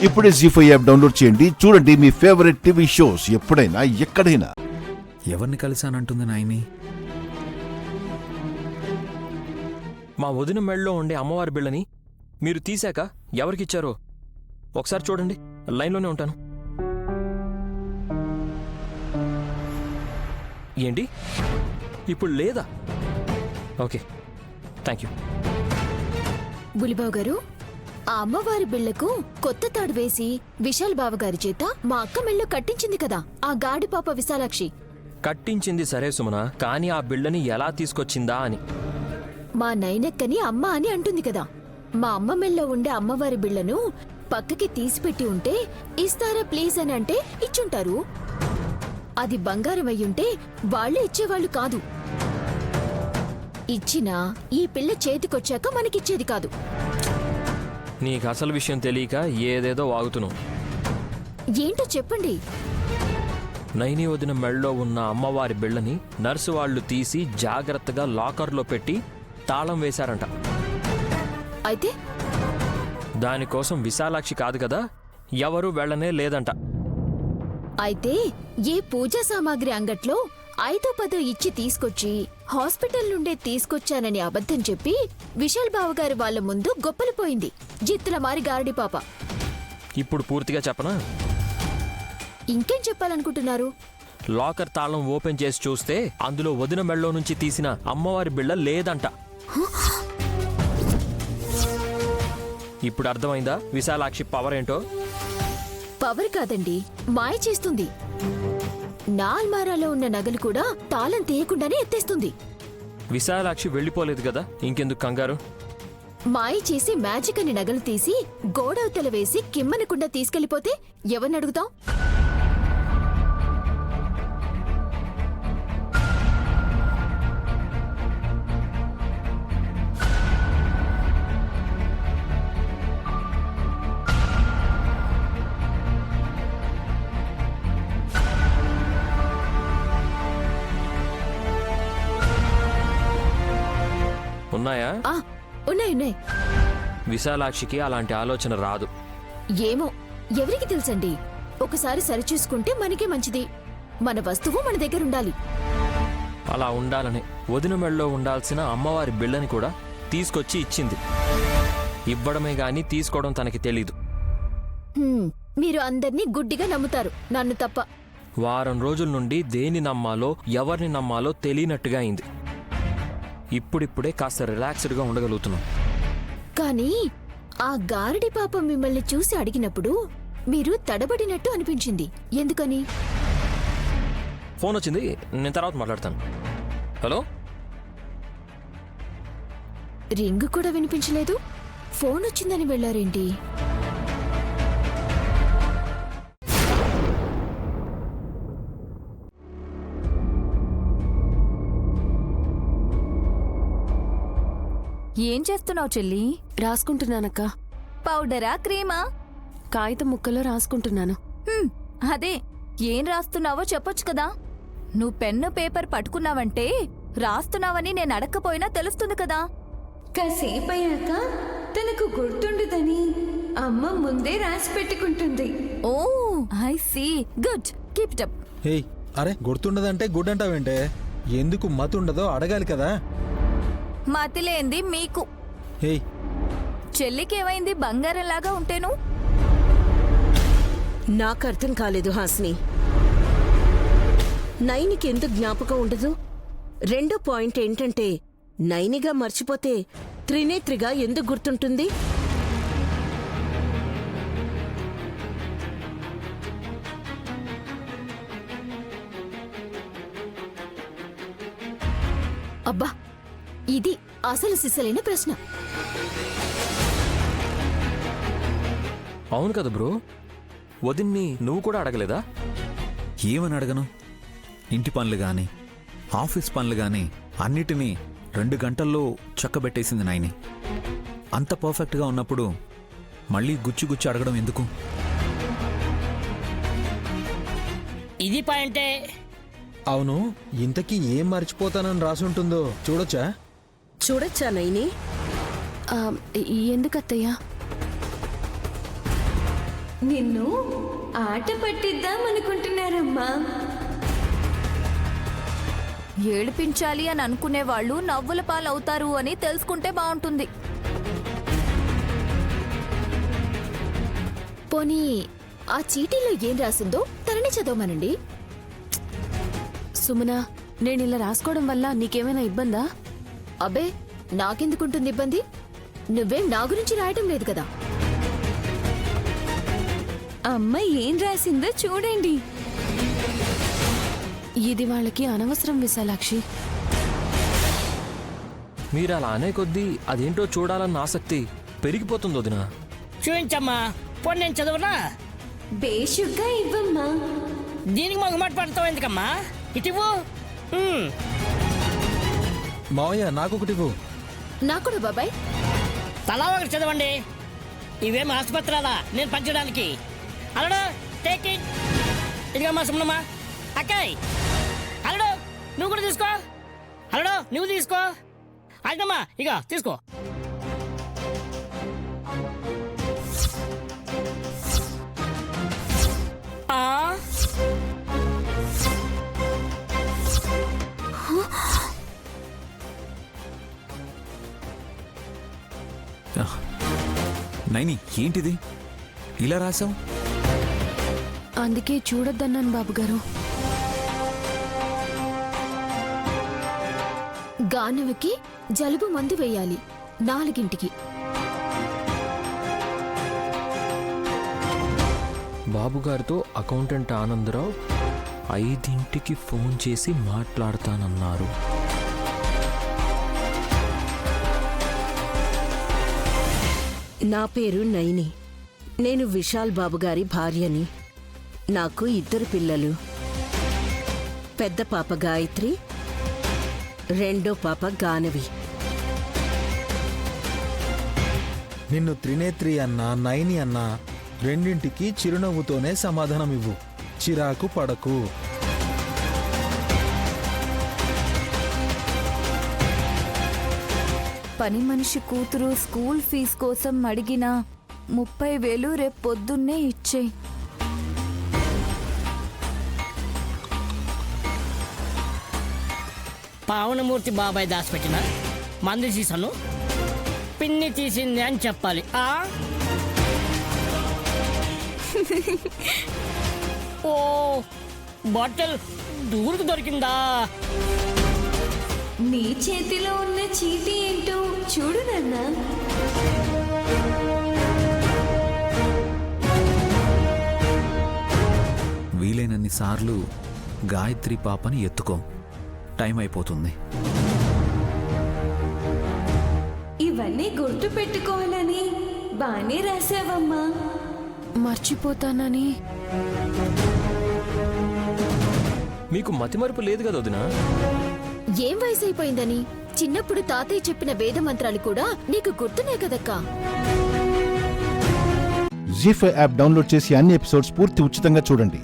ఇప్పుడే జీ5 app download చేయండి. చూడండి మీ ఫేవరెట్ టీవీ షోస్ ఎప్పుడైనా ఎక్కడైనా. ఎవరిని కలిసానంటుంది నాయని? మా వదిన మెళ్ళలో ఉండే అమ్మవారి బిళ్ళని మీరు తీశాక ఎవరికిచ్చారో ఒకసారి చూడండి. లైన్లోనే ఉంటాను. ఏంటి ఇప్పుడు లేదా? Okay, thank you. బులిబాబు గారు, ఆ అమ్మవారి బిళ్లకు కొత్త తాడు వేసి విశాల్ బావగారి చేత మా అక్క మెళ్ళో కట్టించింది కదా ఆ గాడి పాప విశాలాక్షి. కట్టించింది సరే సుమన, కానీ ఆ బిళ్ళని ఎలా తీసుకొచ్చిందా అని. మా నైనక్కని అమ్మ అని అంటుంది కదా. మా అమ్మ మెళ్ళో ఉండే అమ్మవారి బిళ్లను పక్కకి తీసిపెట్టి ఉంటే ఇస్తారా ప్లీజ్ అని అంటే ఇచ్చుంటారు. అది బంగారం అయ్యుంటే వాళ్లే ఇచ్చేవాళ్లు కాదు. ఇచ్చినా ఈ పిల్ల చేతికొచ్చాక మనకిచ్చేది కాదు. నీకు అసలు విషయం తెలియక ఏదేదో వాగుతున్నావు. ఏంటో చెప్పండి. నైని వదిన మెళ్ళలో ఉన్న అమ్మవారి బిళ్ళని నర్సు వాళ్లు తీసి జాగ్రత్తగా లాకర్లో పెట్టి తాళం వేశారంట. అయితే దానికోసం విశాలాక్షి కాదు కదా, ఎవరూ వెళ్లనే లేదంట. అయితే ఏ పూజా సామాగ్రి అంగట్లో 5-10 ఇచ్చి తీసుకొచ్చి హాస్పిటల్ నుండే తీసుకొచ్చానని అబద్ధం చెప్పి విశాల్ బావగారి వాళ్ల ముందు గొప్పలిపోయింది జిత్తుల మారి గారడి పాప. ఇప్పుడు పూర్తిగా చెప్పనా? ఇంకేం చెప్పాలనుకుంటున్నారు? లాకర్ తాళం ఓపెన్ చేసి చూస్తే అందులో వదిన మెళ్ళలో నుంచి తీసిన అమ్మవారి బిళ్ళ లేదంట. ఇప్పుడు అర్థమైందా విశాలాక్షి పవర్ ఏంటో? పవర్ కాదండి, మాయ చేస్తుంది. నా అల్మారాలో ఉన్న నగలు కూడా తాళం తీయకుండానే ఎత్తేస్తుంది. విశాలాక్షి వెళ్ళిపోలేదు కదా, ఇంకెందుకు కంగారు? మాయ చేసి మ్యాజిక్ అని నగలు తీసి గోడవతల వేసి కిమ్మనకుండా తీసుకెళ్లిపోతే ఎవరిని అడుగుతాం? ఉన్నాయా? ఉన్నాయి. విశాలాక్షికి అలాంటి ఆలోచన రాదు. ఏమో, ఎవరికి తెలుసండి. ఒకసారి సరిచూసుకుంటే మనకే మంచిది. మన వస్తువు మన దగ్గరుండాలి. అలా ఉండాలని వదిన మెళ్ళలో ఉండాల్సిన అమ్మవారి బిళ్ళని కూడా తీసుకొచ్చి ఇచ్చింది. ఇవ్వడమే గాని తీసుకోవడం తనకి తెలీదు. మీరు అందర్నీ గుడ్డిగా నమ్ముతారు, నన్ను తప్ప. వారం రోజుల నుండి దేని నమ్మాలో ఎవరిని నమ్మాలో తెలియనట్టుగా అయింది. ఇప్పుడిప్పుడే కాస్త రిలాక్స్డ్గా ఉండగలుగుతున్నాం. కానీ ఆ గారడి పాప మిమ్మల్ని చూసి అడిగినప్పుడు మీరు తడబడినట్టు అనిపించింది. ఎందుకని? ఫోన్ వచ్చింది, నేను తర్వాత మాట్లాడతాను. హలో? రింగ్ కూడా వినిపించలేదు. ఫోన్ వచ్చిందని వెళ్లారేంటి? ఏం చేస్తున్నావు చెల్లి? రాసుకుంటున్నానక్క. పౌడరా క్రీమా? కాగితం ముక్కలో రాసుకుంటున్నాను. అదే, ఏం రాస్తున్నావో చెప్పొచ్చు కదా. నువ్వు పెన్ను పేపర్ పట్టుకున్నావంటే రాస్తున్నావని నేను అడక్కపోయినా తెలుస్తుంది కదా. కాసేపయ్యాక తనకు గుర్తుండదని అమ్మ ముందే రాసి పెట్టుకుంటుంది. Oh I see, good, keep it up. Hey, అరే గుర్తుండదంటే గుడ్ అంటావేంటే? ఎందుకు మతుండదో అడగాలి కదా. మతిలేంది మీకు. హే, చెల్లికేమైంది బంగారంలాగా ఉంటేను? నాకు అర్థం కాలేదు హాస్ని. నైనికి ఎందుకు జ్ఞాపకం ఉండదు? రెండో పాయింట్ ఏంటంటే నైనిగా మర్చిపోతే త్రినేత్రిగా ఎందుకు గుర్తుంటుంది? అబ్బా, ఇది అసలు సిసలైన ప్రశ్న. అవును కదా బ్రో, వదిన్ని నువ్వు కూడా అడగలేదా? ఏమని అడగను? ఇంటి పనులు గాని ఆఫీస్ పనులు గాని అన్నిటినీ 2 గంటల్లో చక్కబెట్టేసింది నాయని. అంత పర్ఫెక్ట్గా ఉన్నప్పుడు మళ్ళీ గుచ్చి అడగడం ఎందుకు? ఇది పాయింటే. అవును, ఇంతకీ ఏం మర్చిపోతానని రాసుంటుందో చూడొచ్చా? చూడొచ్చా నైని? ఎందుకత్తయ్యా? నిన్ను ఆట పట్టిద్దాం అనుకుంటున్నారమ్మా. ఏడిపించాలి అని అనుకునే వాళ్ళు నవ్వుల పాలవుతారు అని తెలుసుకుంటే బాగుంటుంది. పోనీ ఆ చీటీలో ఏం రాసిందో తనని చదవమనండి. సుమనా, నేను ఇలా రాసుకోవడం వల్ల నీకేమైనా ఇబ్బందా? అబ్బే, నాకెందుకుంటుంది ఇబ్బంది? నువ్వేం నా గురించి రాయటం లేదు కదా. అమ్మ ఏం రాసిందో చూడండి. ఇది వాళ్ళకి అనవసరం విశాలాక్షి. మీరు అలా అనే కొద్దీ అదేంటో చూడాలన్న ఆసక్తి పెరిగిపోతుంది వదినా. చూపించమ్మా, పోనీ నేను చదవనా? బేషుగ్గా ఇవ్వమ్మా. దీనికి మాకు మాట పడతావు ఎందుకమ్మా? ఇటివ్వు. మావయ్య నాకొకటివ్వు. నాకు కూడా బాబాయ్. తలా ఒకటి చదవండి. ఇవేం ఆసుపత్రాలా నేను పంచడానికి? అలడు టేక్ ఇట్. ఇదిగమ్మా సుమ్మమ్మా. అక్కాయ్ అలడు నువ్వు కూడా తీసుకో. అలడు నువ్వు తీసుకో. అయినమ్మా ఇక తీసుకో. నైని, ఏంటిది ఇలా రాసావు? అందుకే చూడొద్దన్నాను బాబుగారు. గానవికి జలుబు మందు వేయాలి 4ంటికి. బాబుగారితో అకౌంటెంట్ ఆనందరావు 5ంటికి ఫోన్ చేసి మాట్లాడతానన్నారు. నా పేరు నైని. నేను విశాల్ బాబు గారి భార్యని. నాకు 2 పిల్లలు. పెద్ద పాప గాయత్రి, రెండో పాప గానవి. నిన్ను త్రినేత్రి అన్నా నైని అన్నా రెండింటికి చిరునవ్వుతోనే సమాధానం ఇవ్వు. చిరాకు పడకు. పని మనిషి కూతురు స్కూల్ ఫీజు కోసం అడిగిన 30,000 రేపు పొద్దున్నే ఇచ్చేయి. పావనమూర్తి బాబాయ్ దాచిపెట్టిన మందు సీసాను పిన్ని తీసింది అని చెప్పాలి. ఓ బాటిల్ దూరకు దొరికిందా? నీ చేతిలో ఉన్న చీటీ ఏంటో చూడు నాన్న. వీలైనన్ని సార్లు గాయత్రి పాపని ఎత్తుకో. టైం అయిపోతుంది. ఇవన్నీ గుర్తు పెట్టుకోవాలని బానే రాసావమ్మా. మర్చిపోతానని. మీకు మతిమరుపు లేదు కదా వదినా? ఏం వయసు అయిపోయిందని? చిన్నప్పుడు తాతయ్య చెప్పిన వేద మంత్రాలు కూడా నీకు గుర్తున్నాయి కదక్కా. జీ5 యాప్ డౌన్లోడ్ చేసి అన్ని ఎపిసోడ్స్ పూర్తి ఉచితంగా చూడండి.